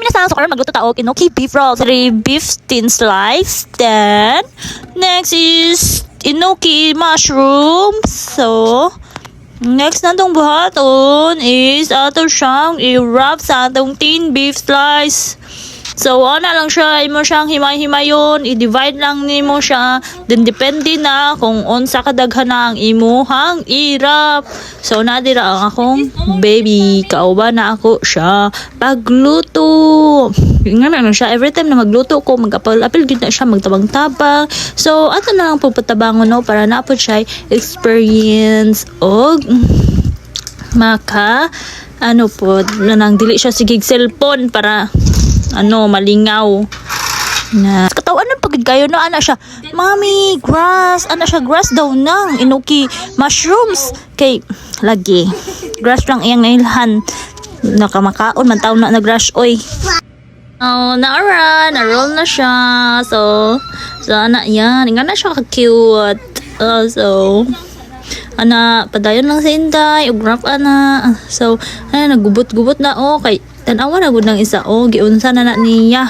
minasang. So, karon magluto ta og enoki beef rolls. 3 beef thin slice. Then, next is enoki mushroom. So, next na itong buhaton is ato siyang i-wrap sa atong thin beef slice. So, ana lang siya, imo siyang himay-himayon, i-divide lang nimo siya, then depende na kung unsa kadaghan na ang imuhang i-wrap. So, nadira ang akong baby, kauba na ako siya pagluto. Nga na siya, every time na magluto ko, mag-apil-apil din na siya, magtabang-tabang. So, ato na lang po patabangon, no, para na po siya experience og maka ano po, nang dili siya sigig cellphone para malingaw na katawan ng pagkayo no, ana siya, mami, grass, ana siya, grass daw nang enoki mushrooms kay lagi grass lang iyang nailhan, nakamakaon man taon na grass oy. Na-roll na siya. So ana yan, nga na siya ka-cute. So ana, padayon lang sa inday, ug wrap ana. So nagubot-gubot na kay tanawa na gud ng isa giunsa na niya.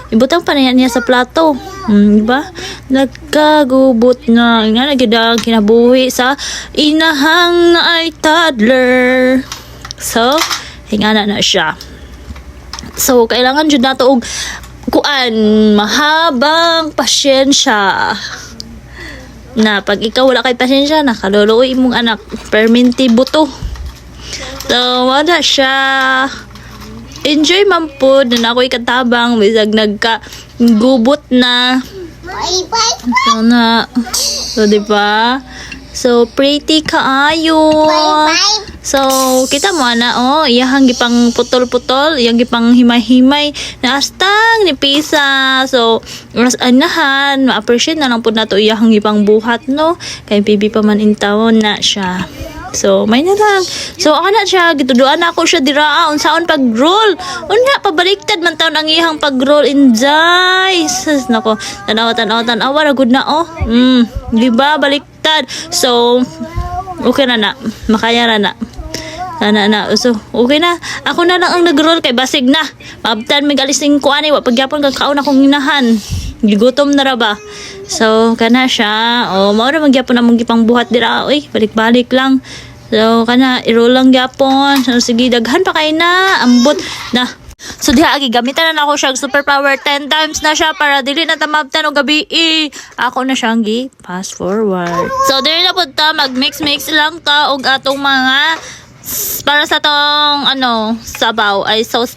Ibutang pa niya sa plato. Diba? Nagkagubot na nga nagidang kinabuhi sa inahang ay toddler. So, hingana na siya. So, kailangan jud nato og mahabang pasyensya. Na pag ikaw wala kay pasyensya, nakaluluoy imong anak, perminti buto. So, wala siya. Enjoy man po na ako'y katabang bisag nagka-gubot na. So, diba? So, pretty kaayo. So, kita mo na, iyahang gipang putol-putol, iyang gipang himay-himay na astang ni Pisa. So, mas anahan, ma-appreciate na lang po na to iyahang gipang buhat, no? Kay bibi pa man intawon na siya. So, may na lang. So, ako na siya, gituduan na ako siya dira, unsaon pag-roll. Una, pabaliktad man taon ang iyang pag-roll, injay. Nako, tanawa, ragod na, diba, baliktad. So, okay na, makaya na. So, okay na. Ako na lang ang nag-roll kay basig na. Maabtan, may galising ko ani, pagyapon kakaon akong inahan. Gigutom na ra ba? So, kana siya. Maura magyapon na mong gipang buhat dira. Balik-balik lang. So, kana, i-roll lang gyapon. So, sige, daghan pa kay na. Ambot na. So, diha, gamitan na ako siya superpower 10 times na siya para dili na tamabtan o gabi. Ako na siyang pass forward. So, dili na po ta, mag-mix-mix lang ta og atong mga para sa tong sabaw ay sauce